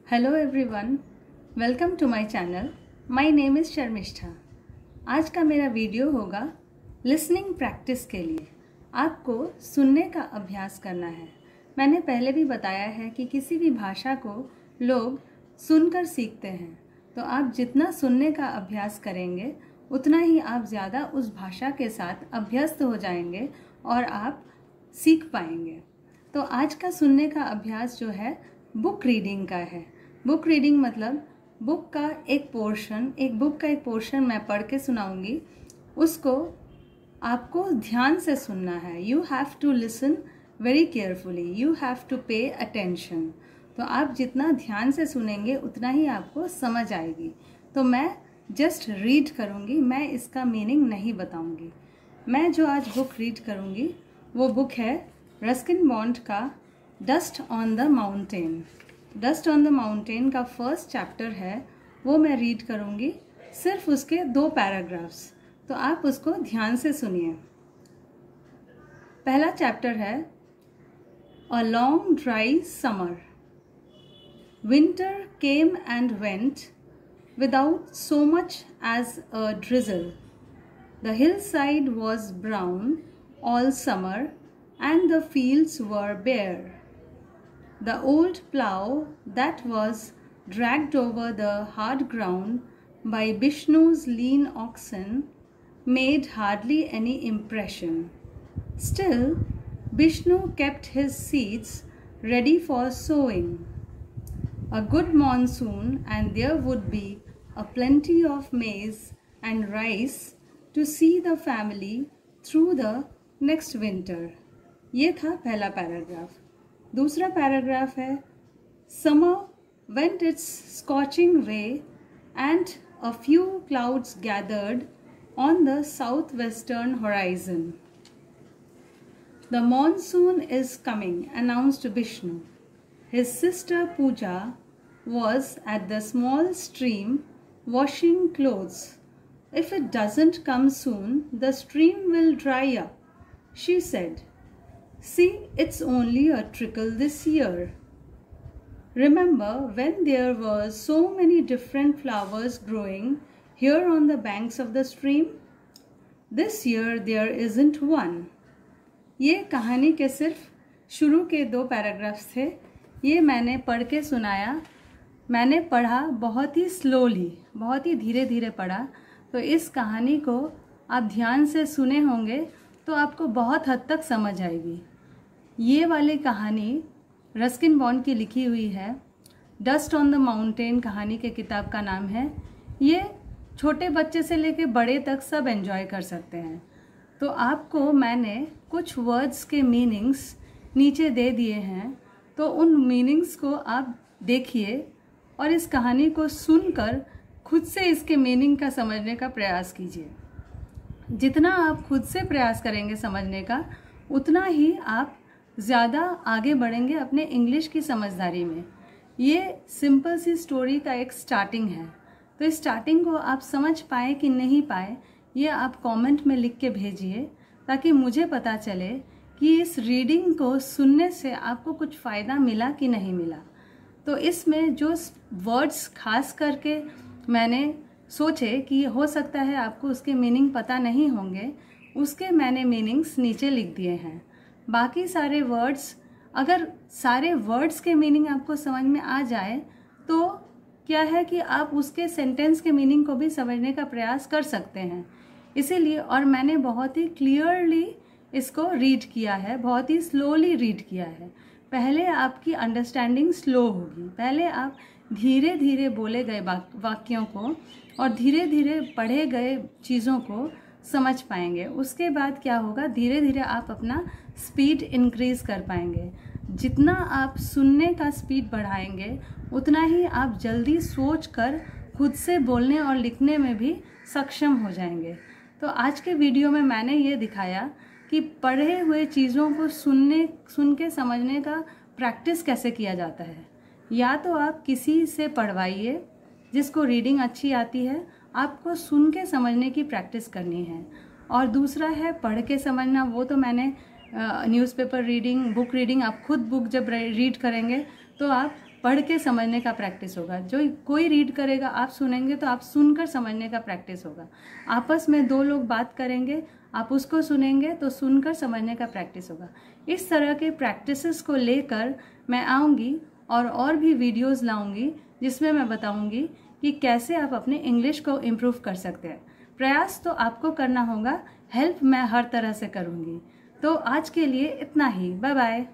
Hello everyone, welcome to my channel. My name is Sharmishtha. आज का मेरा वीडियो होगा लिसनिंग प्रैक्टिस के लिए। आपको सुनने का अभ्यास करना है। मैंने पहले भी बताया है कि किसी भी भाषा को लोग सुनकर सीखते हैं, तो आप जितना सुनने का अभ्यास करेंगे उतना ही आप ज़्यादा उस भाषा के साथ अभ्यस्त हो जाएंगे और आप सीख पाएंगे। तो आज का सुनने का अभ्यास जो है बुक रीडिंग का है। बुक रीडिंग मतलब बुक का एक पोर्शन मैं पढ़ के सुनाऊंगी, उसको आपको ध्यान से सुनना है। You have to listen very carefully, you have to pay attention. तो आप जितना ध्यान से सुनेंगे उतना ही आपको समझ आएगी। तो मैं जस्ट रीड करूंगी, मैं इसका मीनिंग नहीं बताऊंगी। मैं जो आज बुक रीड करूंगी वो बुक है रस्किन बॉन्ड का dust on the mountain. Dust on the mountain का फर्स्ट चैप्टर है, वो मैं रीड करूंगी, सिर्फ उसके 2 पैराग्राफ्स। तो आप उसको ध्यान से सुनिए। पहला चैप्टर है a long dry summer. Winter came and went without so much as a drizzle. The hillside was brown all summer and the fields were bare. The old plough that was dragged over the hard ground by Bishnu's lean oxen made hardly any impression. Still, Bishnu kept his seeds ready for sowing. A good monsoon and there would be a plenty of maize and rice to see the family through the next winter. ये था पहला paragraph. दूसरा paragraph है Summer went its scorching way and a few clouds gathered on the southwestern horizon. The monsoon is coming, announced Vishnu. His sister Pooja was at the small stream washing clothes. If it doesn't come soon, the stream will dry up, she said. See, it's only a trickle this year. Remember when there were so many different flowers growing here on the banks of the stream? This year there isn't one. ये कहानी के सिर्फ शुरू के 2 paragraphs थे। ये मैंने पढ़ के सुनाया। मैंने पढ़ा बहुत ही स्लोली, बहुत ही धीरे धीरे पढ़ा। तो इस कहानी को आप ध्यान से सुने होंगे तो आपको बहुत हद तक समझ आएगी। ये वाली कहानी रस्किन बॉन्ड की लिखी हुई है। डस्ट ऑन द माउंटेन कहानी के किताब का नाम है। ये छोटे बच्चे से लेके बड़े तक सब एंजॉय कर सकते हैं। तो आपको मैंने कुछ वर्ड्स के मीनिंग्स नीचे दे दिए हैं, तो उन मीनिंग्स को आप देखिए और इस कहानी को सुनकर खुद से इसके मीनिंग का समझने का प्रयास कीजिए। जितना आप खुद से प्रयास करेंगे समझने का, उतना ही आप ज़्यादा आगे बढ़ेंगे अपने इंग्लिश की समझदारी में। ये सिंपल सी स्टोरी का एक स्टार्टिंग है। तो इस स्टार्टिंग को आप समझ पाए कि नहीं पाए, ये आप कमेंट में लिख के भेजिए, ताकि मुझे पता चले कि इस रीडिंग को सुनने से आपको कुछ फ़ायदा मिला कि नहीं मिला। तो इसमें जो वर्ड्स खास करके मैंने सोचे कि हो सकता है आपको उसके मीनिंग पता नहीं होंगे, उसके मैंने मीनिंग्स नीचे लिख दिए हैं। बाकी सारे वर्ड्स, अगर सारे वर्ड्स के मीनिंग आपको समझ में आ जाए तो क्या है कि आप उसके सेंटेंस के मीनिंग को भी समझने का प्रयास कर सकते हैं। इसीलिए, और मैंने बहुत ही क्लियरली इसको रीड किया है, बहुत ही स्लोली रीड किया है। पहले आपकी अंडरस्टैंडिंग स्लो होगी, पहले आप धीरे धीरे बोले गए वाक्यों को और धीरे धीरे पढ़े गए चीज़ों को समझ पाएंगे। उसके बाद क्या होगा, धीरे धीरे आप अपना स्पीड इंक्रीज़ कर पाएंगे। जितना आप सुनने का स्पीड बढ़ाएंगे उतना ही आप जल्दी सोच कर खुद से बोलने और लिखने में भी सक्षम हो जाएंगे। तो आज के वीडियो में मैंने ये दिखाया कि पढ़े हुए चीज़ों को सुन के समझने का प्रैक्टिस कैसे किया जाता है। या तो आप किसी से पढ़वाइए जिसको रीडिंग अच्छी आती है, आपको सुन के समझने की प्रैक्टिस करनी है। और दूसरा है पढ़ के समझना, वो तो मैंने न्यूज़पेपर रीडिंग, बुक रीडिंग, आप खुद बुक जब रीड करेंगे तो आप पढ़ के समझने का प्रैक्टिस होगा। जो कोई रीड करेगा, आप सुनेंगे तो आप सुनकर समझने का प्रैक्टिस होगा। आपस में दो लोग बात करेंगे, आप उसको सुनेंगे तो सुनकर समझने का प्रैक्टिस होगा। इस तरह के प्रैक्टिसेस को लेकर मैं आऊँगी और भी वीडियोज़ लाऊँगी जिसमें मैं बताऊँगी कि कैसे आप अपने इंग्लिश को इम्प्रूव कर सकते हैं। प्रयास तो आपको करना होगा, हेल्प मैं हर तरह से करूँगी। तो आज के लिए इतना ही। Bye bye.